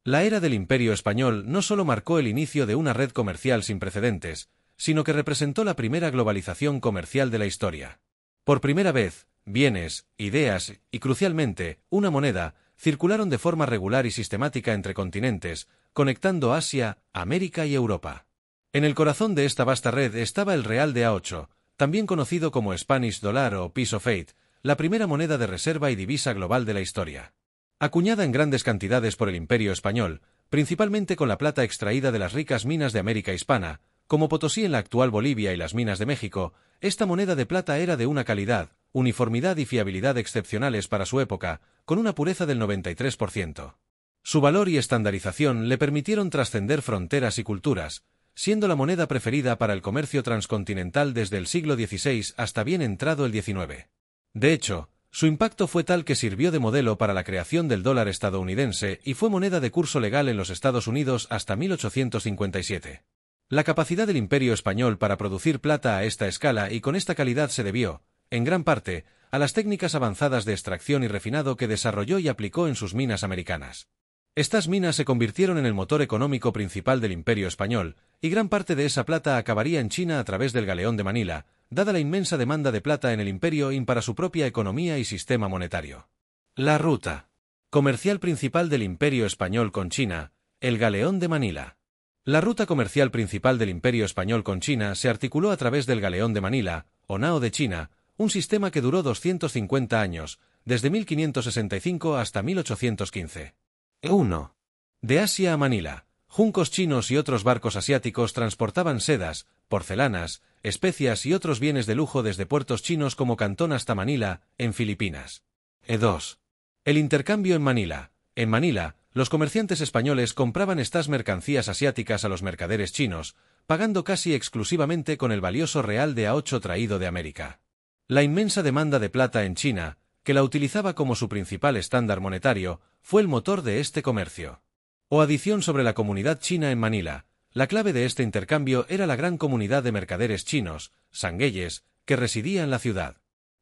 La era del Imperio Español no solo marcó el inicio de una red comercial sin precedentes, sino que representó la primera globalización comercial de la historia. Por primera vez, bienes, ideas y, crucialmente, una moneda, circularon de forma regular y sistemática entre continentes, conectando Asia, América y Europa. En el corazón de esta vasta red estaba el real de A8, también conocido como Spanish Dollar o Piece of Eight, la primera moneda de reserva y divisa global de la historia. Acuñada en grandes cantidades por el Imperio Español, principalmente con la plata extraída de las ricas minas de América Hispana, como Potosí en la actual Bolivia y las minas de México, esta moneda de plata era de una calidad, uniformidad y fiabilidad excepcionales para su época, con una pureza del 93%. Su valor y estandarización le permitieron trascender fronteras y culturas, siendo la moneda preferida para el comercio transcontinental desde el siglo XVI hasta bien entrado el XIX. De hecho, su impacto fue tal que sirvió de modelo para la creación del dólar estadounidense y fue moneda de curso legal en los Estados Unidos hasta 1857. La capacidad del Imperio Español para producir plata a esta escala y con esta calidad se debió, en gran parte, a las técnicas avanzadas de extracción y refinado que desarrolló y aplicó en sus minas americanas. Estas minas se convirtieron en el motor económico principal del Imperio Español, y gran parte de esa plata acabaría en China a través del Galeón de Manila, dada la inmensa demanda de plata en el imperio y para su propia economía y sistema monetario. La ruta comercial principal del Imperio Español con China, el Galeón de Manila. La ruta comercial principal del Imperio Español con China se articuló a través del Galeón de Manila, o Nao de China, un sistema que duró 250 años, desde 1565 hasta 1815. 1. De Asia a Manila, juncos chinos y otros barcos asiáticos transportaban sedas, porcelanas, especias y otros bienes de lujo desde puertos chinos como Cantón hasta Manila, en Filipinas. 2. El intercambio en Manila. En Manila, los comerciantes españoles compraban estas mercancías asiáticas a los mercaderes chinos, pagando casi exclusivamente con el valioso real de A8 traído de América. La inmensa demanda de plata en China, que la utilizaba como su principal estándar monetario, fue el motor de este comercio. O adición sobre la comunidad china en Manila, la clave de este intercambio era la gran comunidad de mercaderes chinos, sangueyes, que residía en la ciudad.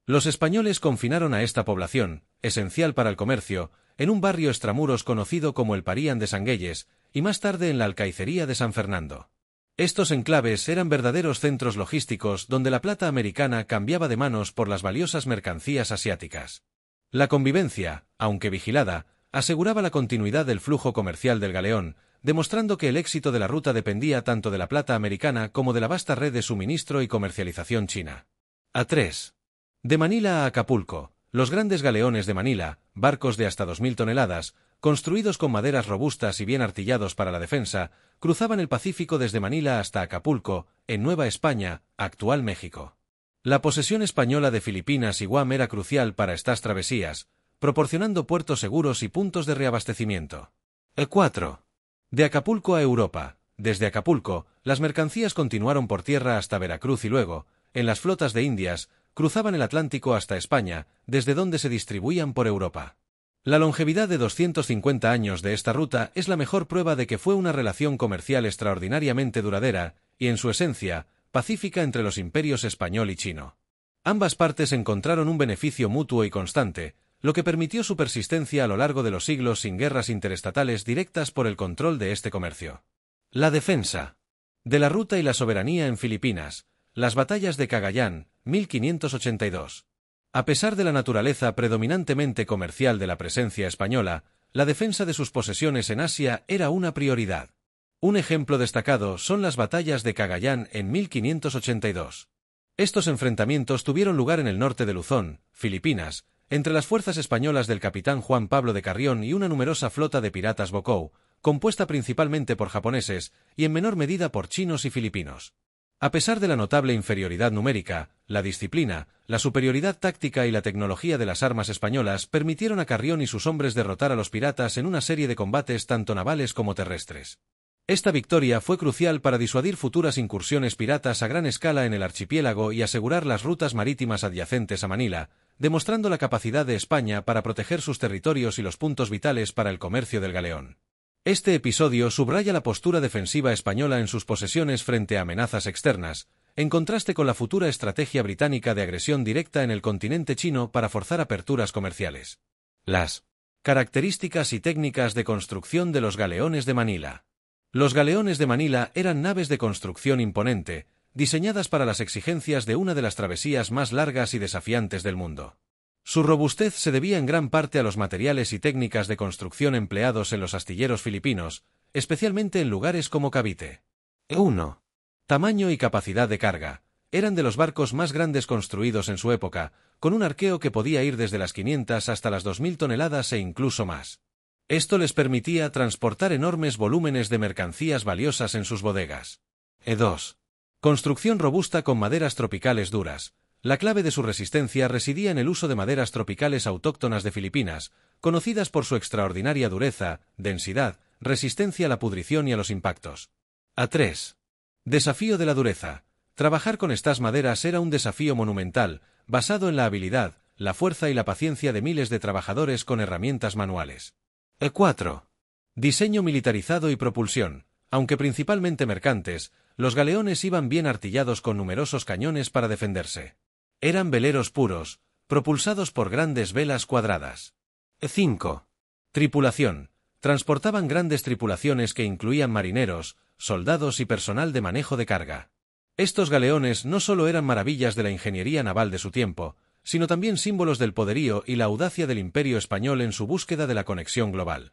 Los españoles confinaron a esta población, esencial para el comercio, en un barrio extramuros conocido como el Parián de Sangueyes, y más tarde en la Alcaicería de San Fernando. Estos enclaves eran verdaderos centros logísticos donde la plata americana cambiaba de manos por las valiosas mercancías asiáticas. La convivencia, aunque vigilada, aseguraba la continuidad del flujo comercial del galeón, demostrando que el éxito de la ruta dependía tanto de la plata americana como de la vasta red de suministro y comercialización china. A3. De Manila a Acapulco, los grandes galeones de Manila, barcos de hasta 2000 toneladas, construidos con maderas robustas y bien artillados para la defensa, cruzaban el Pacífico desde Manila hasta Acapulco, en Nueva España, actual México. La posesión española de Filipinas y Guam era crucial para estas travesías, proporcionando puertos seguros y puntos de reabastecimiento. 4. De Acapulco a Europa. Desde Acapulco, las mercancías continuaron por tierra hasta Veracruz y luego, en las flotas de Indias, cruzaban el Atlántico hasta España, desde donde se distribuían por Europa. La longevidad de 250 años de esta ruta es la mejor prueba de que fue una relación comercial extraordinariamente duradera, y en su esencia, pacífica entre los imperios español y chino. Ambas partes encontraron un beneficio mutuo y constante, lo que permitió su persistencia a lo largo de los siglos sin guerras interestatales directas por el control de este comercio. La defensa de la ruta y la soberanía en Filipinas. Las batallas de Cagayán, 1582. A pesar de la naturaleza predominantemente comercial de la presencia española, la defensa de sus posesiones en Asia era una prioridad. Un ejemplo destacado son las batallas de Cagayán en 1582. Estos enfrentamientos tuvieron lugar en el norte de Luzón, Filipinas, entre las fuerzas españolas del capitán Juan Pablo de Carrión y una numerosa flota de piratas Bocou, compuesta principalmente por japoneses y en menor medida por chinos y filipinos. A pesar de la notable inferioridad numérica, la disciplina, la superioridad táctica y la tecnología de las armas españolas permitieron a Carrión y sus hombres derrotar a los piratas en una serie de combates tanto navales como terrestres. Esta victoria fue crucial para disuadir futuras incursiones piratas a gran escala en el archipiélago y asegurar las rutas marítimas adyacentes a Manila, demostrando la capacidad de España para proteger sus territorios y los puntos vitales para el comercio del galeón. Este episodio subraya la postura defensiva española en sus posesiones frente a amenazas externas, en contraste con la futura estrategia británica de agresión directa en el continente chino para forzar aperturas comerciales. Las Características y técnicas de construcción de los galeones de Manila. Los galeones de Manila eran naves de construcción imponente, diseñadas para las exigencias de una de las travesías más largas y desafiantes del mundo. Su robustez se debía en gran parte a los materiales y técnicas de construcción empleados en los astilleros filipinos, especialmente en lugares como Cavite. 1. Tamaño y capacidad de carga. Eran de los barcos más grandes construidos en su época, con un arqueo que podía ir desde las 500 hasta las 2000 toneladas e incluso más. Esto les permitía transportar enormes volúmenes de mercancías valiosas en sus bodegas. 2. Construcción robusta con maderas tropicales duras. La clave de su resistencia residía en el uso de maderas tropicales autóctonas de Filipinas, conocidas por su extraordinaria dureza, densidad, resistencia a la pudrición y a los impactos. 3. Desafío de la dureza. Trabajar con estas maderas era un desafío monumental, basado en la habilidad, la fuerza y la paciencia de miles de trabajadores con herramientas manuales. 4. Diseño militarizado y propulsión. Aunque principalmente mercantes, los galeones iban bien artillados con numerosos cañones para defenderse. Eran veleros puros, propulsados por grandes velas cuadradas. 5. Tripulación. Transportaban grandes tripulaciones que incluían marineros, soldados y personal de manejo de carga. Estos galeones no solo eran maravillas de la ingeniería naval de su tiempo, sino también símbolos del poderío y la audacia del Imperio español en su búsqueda de la conexión global.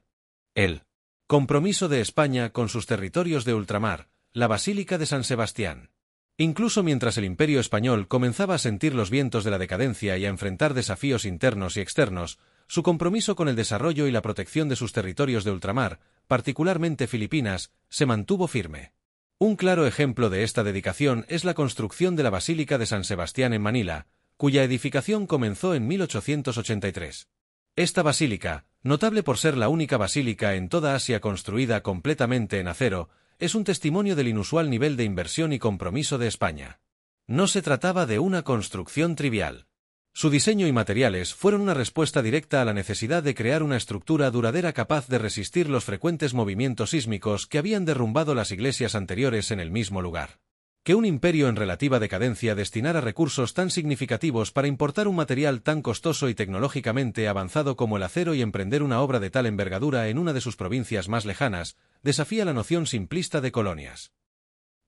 El compromiso de España con sus territorios de ultramar, la Basílica de San Sebastián. Incluso mientras el Imperio español comenzaba a sentir los vientos de la decadencia y a enfrentar desafíos internos y externos, su compromiso con el desarrollo y la protección de sus territorios de ultramar, particularmente Filipinas, se mantuvo firme. Un claro ejemplo de esta dedicación es la construcción de la Basílica de San Sebastián en Manila, cuya edificación comenzó en 1883. Esta basílica, notable por ser la única basílica en toda Asia construida completamente en acero, es un testimonio del inusual nivel de inversión y compromiso de España. No se trataba de una construcción trivial. Su diseño y materiales fueron una respuesta directa a la necesidad de crear una estructura duradera capaz de resistir los frecuentes movimientos sísmicos que habían derrumbado las iglesias anteriores en el mismo lugar. Que un imperio en relativa decadencia destinara recursos tan significativos para importar un material tan costoso y tecnológicamente avanzado como el acero y emprender una obra de tal envergadura en una de sus provincias más lejanas, desafía la noción simplista de colonias.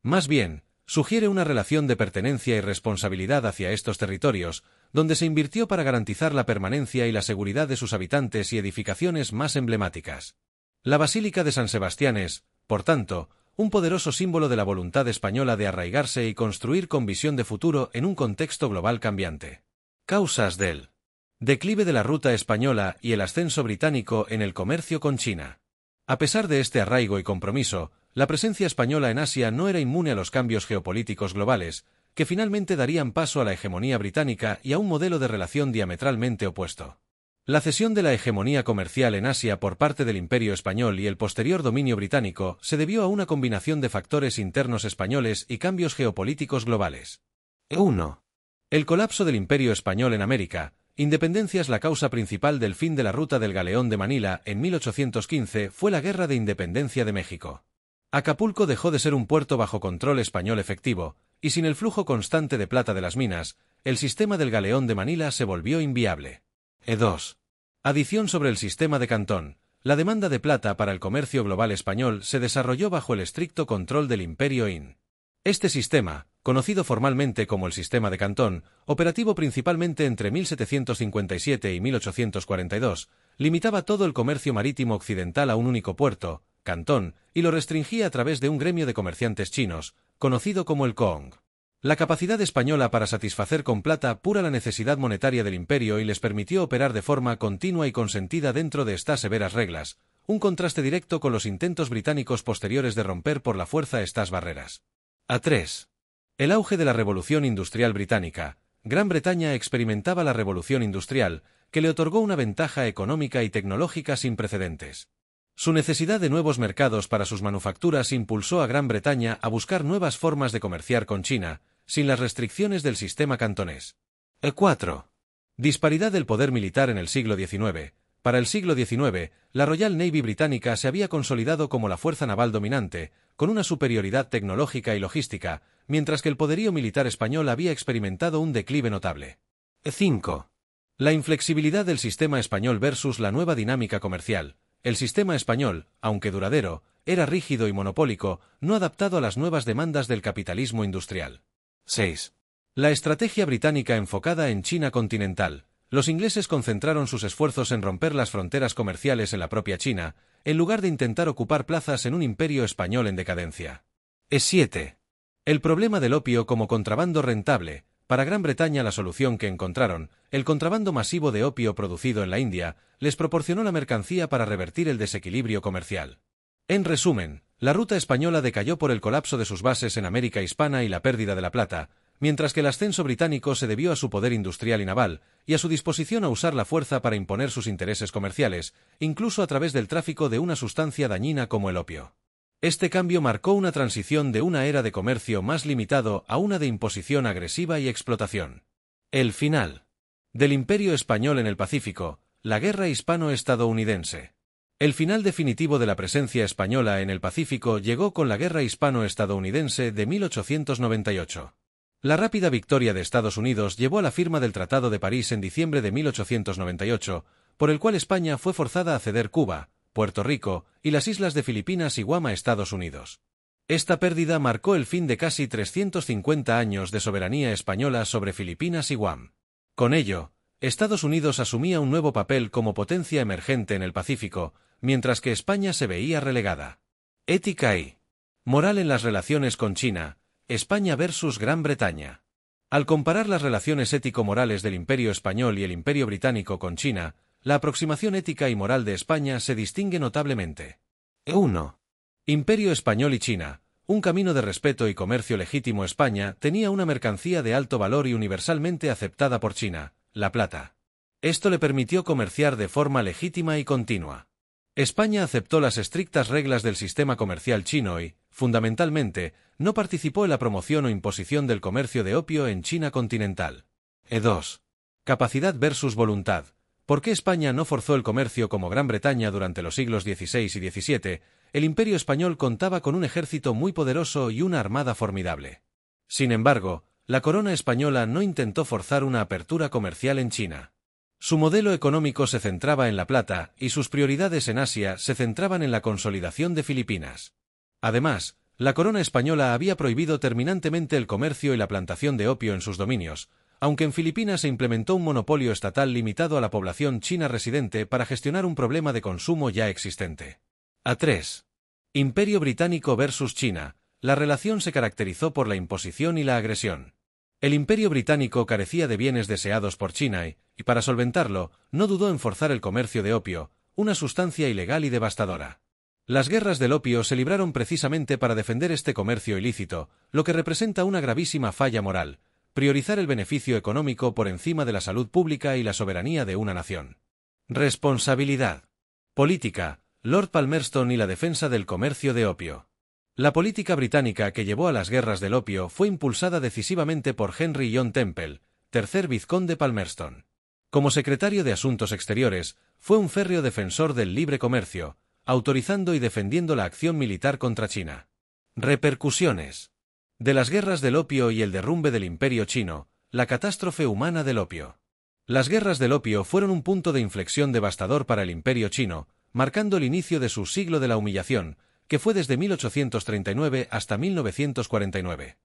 Más bien, sugiere una relación de pertenencia y responsabilidad hacia estos territorios, donde se invirtió para garantizar la permanencia y la seguridad de sus habitantes y edificaciones más emblemáticas. La Basílica de San Sebastián es, por tanto, un poderoso símbolo de la voluntad española de arraigarse y construir con visión de futuro en un contexto global cambiante. Causas del declive de la ruta española y el ascenso británico en el comercio con China. A pesar de este arraigo y compromiso, la presencia española en Asia no era inmune a los cambios geopolíticos globales, que finalmente darían paso a la hegemonía británica y a un modelo de relación diametralmente opuesto. La cesión de la hegemonía comercial en Asia por parte del Imperio español y el posterior dominio británico se debió a una combinación de factores internos españoles y cambios geopolíticos globales. 1. El colapso del Imperio español en América. Independencia es la causa principal del fin de la ruta del Galeón de Manila en 1815 fue la Guerra de Independencia de México. Acapulco dejó de ser un puerto bajo control español efectivo, y sin el flujo constante de plata de las minas, el sistema del Galeón de Manila se volvió inviable. 2. Adición sobre el sistema de Cantón. La demanda de plata para el comercio global español se desarrolló bajo el estricto control del Imperio In. Este sistema, conocido formalmente como el sistema de Cantón, operativo principalmente entre 1757 y 1842, limitaba todo el comercio marítimo occidental a un único puerto, Cantón, y lo restringía a través de un gremio de comerciantes chinos, conocido como el Coong. La capacidad española para satisfacer con plata pura la necesidad monetaria del imperio y les permitió operar de forma continua y consentida dentro de estas severas reglas, un contraste directo con los intentos británicos posteriores de romper por la fuerza estas barreras. 3. El auge de la Revolución Industrial Británica. Gran Bretaña experimentaba la Revolución Industrial, que le otorgó una ventaja económica y tecnológica sin precedentes. Su necesidad de nuevos mercados para sus manufacturas impulsó a Gran Bretaña a buscar nuevas formas de comerciar con China, sin las restricciones del sistema cantonés. 4. Disparidad del poder militar en el siglo XIX. Para el siglo XIX, la Royal Navy británica se había consolidado como la fuerza naval dominante, con una superioridad tecnológica y logística, mientras que el poderío militar español había experimentado un declive notable. 5. La inflexibilidad del sistema español versus la nueva dinámica comercial. El sistema español, aunque duradero, era rígido y monopólico, no adaptado a las nuevas demandas del capitalismo industrial. 6. La estrategia británica enfocada en China continental. Los ingleses concentraron sus esfuerzos en romper las fronteras comerciales en la propia China, en lugar de intentar ocupar plazas en un imperio español en decadencia. 7. El problema del opio como contrabando rentable. Para Gran Bretaña la solución que encontraron, el contrabando masivo de opio producido en la India, les proporcionó la mercancía para revertir el desequilibrio comercial. En resumen, la ruta española decayó por el colapso de sus bases en América Hispana y la pérdida de la plata, mientras que el ascenso británico se debió a su poder industrial y naval, y a su disposición a usar la fuerza para imponer sus intereses comerciales, incluso a través del tráfico de una sustancia dañina como el opio. Este cambio marcó una transición de una era de comercio más limitado a una de imposición agresiva y explotación. El final del Imperio Español en el Pacífico, la Guerra Hispano-Estadounidense. El final definitivo de la presencia española en el Pacífico llegó con la Guerra Hispano-Estadounidense de 1898. La rápida victoria de Estados Unidos llevó a la firma del Tratado de París en diciembre de 1898, por el cual España fue forzada a ceder Cuba, Puerto Rico y las islas de Filipinas y Guam a Estados Unidos. Esta pérdida marcó el fin de casi 350 años de soberanía española sobre Filipinas y Guam. Con ello, Estados Unidos asumía un nuevo papel como potencia emergente en el Pacífico, mientras que España se veía relegada. Ética y moral en las relaciones con China. España versus Gran Bretaña. Al comparar las relaciones ético-morales del Imperio Español y el Imperio Británico con China, la aproximación ética y moral de España se distingue notablemente. 1. Imperio Español y China. Un camino de respeto y comercio legítimo. España tenía una mercancía de alto valor y universalmente aceptada por China, la plata. Esto le permitió comerciar de forma legítima y continua. España aceptó las estrictas reglas del sistema comercial chino y, fundamentalmente, no participó en la promoción o imposición del comercio de opio en China continental. 2. Capacidad versus voluntad. ¿Por qué España no forzó el comercio como Gran Bretaña durante los siglos XVI y XVII? El Imperio Español contaba con un ejército muy poderoso y una armada formidable. Sin embargo, la corona española no intentó forzar una apertura comercial en China. Su modelo económico se centraba en la plata, y sus prioridades en Asia se centraban en la consolidación de Filipinas. Además, la corona española había prohibido terminantemente el comercio y la plantación de opio en sus dominios, aunque en Filipinas se implementó un monopolio estatal limitado a la población china residente para gestionar un problema de consumo ya existente. 3. Imperio Británico versus China. La relación se caracterizó por la imposición y la agresión. El Imperio Británico carecía de bienes deseados por China y para solventarlo, no dudó en forzar el comercio de opio, una sustancia ilegal y devastadora. Las guerras del opio se libraron precisamente para defender este comercio ilícito, lo que representa una gravísima falla moral, priorizar el beneficio económico por encima de la salud pública y la soberanía de una nación. Responsabilidad política. Lord Palmerston y la defensa del comercio de opio. La política británica que llevó a las guerras del opio fue impulsada decisivamente por Henry John Temple, tercer vizconde Palmerston. Como secretario de Asuntos Exteriores, fue un férreo defensor del libre comercio, autorizando y defendiendo la acción militar contra China. Repercusiones de las guerras del opio y el derrumbe del Imperio chino, la catástrofe humana del opio. Las guerras del opio fueron un punto de inflexión devastador para el Imperio chino, marcando el inicio de su siglo de la humillación, que fue desde 1839 hasta 1949.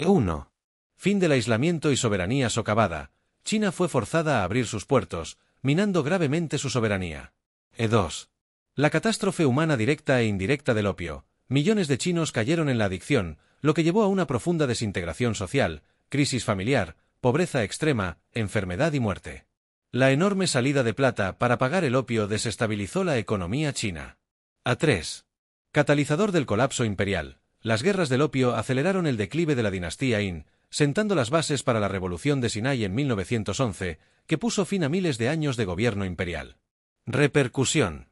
1. Fin del aislamiento y soberanía socavada. China fue forzada a abrir sus puertos, minando gravemente su soberanía. 2. La catástrofe humana directa e indirecta del opio. Millones de chinos cayeron en la adicción, lo que llevó a una profunda desintegración social, crisis familiar, pobreza extrema, enfermedad y muerte. La enorme salida de plata para pagar el opio desestabilizó la economía china. 3. Catalizador del colapso imperial. Las guerras del opio aceleraron el declive de la dinastía Qin, sentando las bases para la revolución de Sinai en 1911, que puso fin a miles de años de gobierno imperial. Repercusión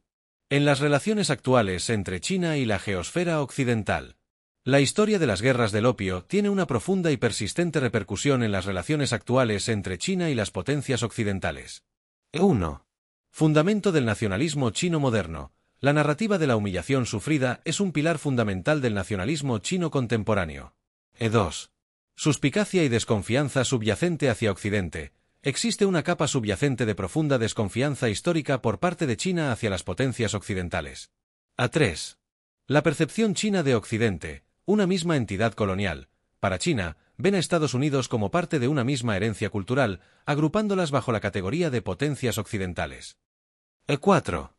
en las relaciones actuales entre China y la geosfera occidental. La historia de las guerras del opio tiene una profunda y persistente repercusión en las relaciones actuales entre China y las potencias occidentales. 1. Fundamento del nacionalismo chino moderno. La narrativa de la humillación sufrida es un pilar fundamental del nacionalismo chino contemporáneo. 2. Suspicacia y desconfianza subyacente hacia Occidente. existe una capa subyacente de profunda desconfianza histórica por parte de China hacia las potencias occidentales. A3. La percepción china de Occidente, una misma entidad colonial. Para China, ven a Estados Unidos como parte de una misma herencia cultural, agrupándolas bajo la categoría de potencias occidentales. E4.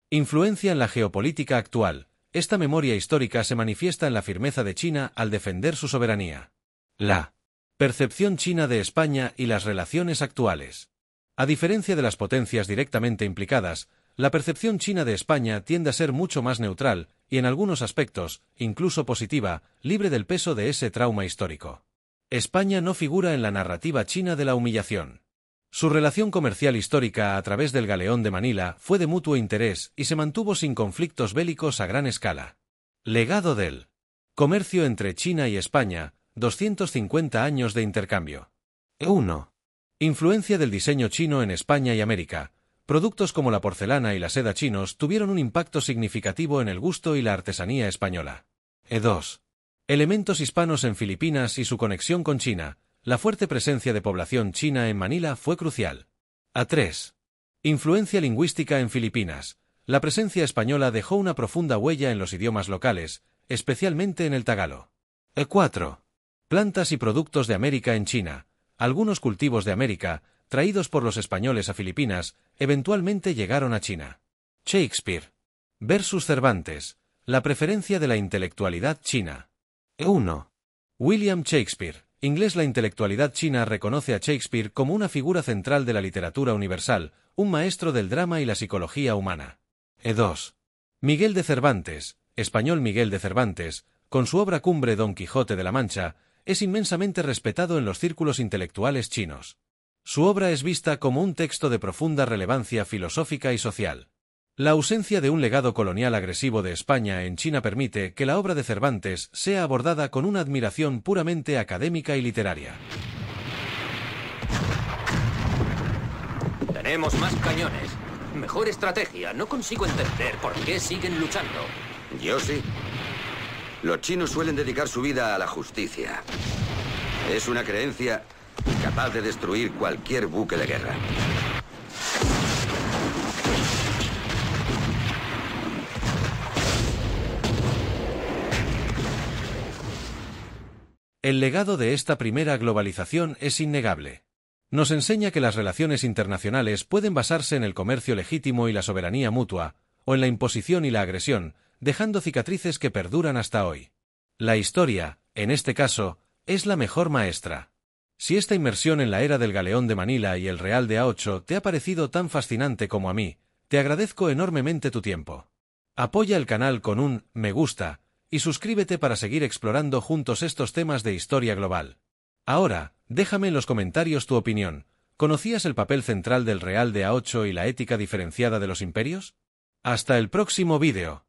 Influencia en la geopolítica actual. Esta memoria histórica se manifiesta en la firmeza de China al defender su soberanía. La percepción china de España y las relaciones actuales. A diferencia de las potencias directamente implicadas, la percepción china de España tiende a ser mucho más neutral y, en algunos aspectos, incluso positiva, libre del peso de ese trauma histórico. España no figura en la narrativa china de la humillación. Su relación comercial histórica a través del galeón de Manila fue de mutuo interés y se mantuvo sin conflictos bélicos a gran escala. Legado del comercio entre China y España, 250 años de intercambio. 1. Influencia del diseño chino en España y América. Productos como la porcelana y la seda chinos tuvieron un impacto significativo en el gusto y la artesanía española. 2. Elementos hispanos en Filipinas y su conexión con China. La fuerte presencia de población china en Manila fue crucial. A3. Influencia lingüística en Filipinas. La presencia española dejó una profunda huella en los idiomas locales, especialmente en el tagalo. E4. Plantas y productos de América en China. Algunos cultivos de América, traídos por los españoles a Filipinas, eventualmente llegaron a China. Shakespeare versus Cervantes. La preferencia de la intelectualidad china. E1. William Shakespeare. Inglés. La intelectualidad china reconoce a Shakespeare como una figura central de la literatura universal, un maestro del drama y la psicología humana. E2. Miguel de Cervantes. Español. Miguel de Cervantes, con su obra cumbre Don Quijote de la Mancha, es inmensamente respetado en los círculos intelectuales chinos. Su obra es vista como un texto de profunda relevancia filosófica y social. La ausencia de un legado colonial agresivo de España en China permite que la obra de Cervantes sea abordada con una admiración puramente académica y literaria. Tenemos más cañones, mejor estrategia. No consigo entender por qué siguen luchando. Yo sí. Los chinos suelen dedicar su vida a la justicia. Es una creencia capaz de destruir cualquier buque de guerra. El legado de esta primera globalización es innegable. Nos enseña que las relaciones internacionales pueden basarse en el comercio legítimo y la soberanía mutua, o en la imposición y la agresión, dejando cicatrices que perduran hasta hoy. La historia, en este caso, es la mejor maestra. Si esta inmersión en la era del galeón de Manila y el Real de A8 te ha parecido tan fascinante como a mí, te agradezco enormemente tu tiempo. Apoya el canal con un me gusta y suscríbete para seguir explorando juntos estos temas de historia global. Ahora, déjame en los comentarios tu opinión. ¿Conocías el papel central del Real de A8 y la ética diferenciada de los imperios? Hasta el próximo vídeo.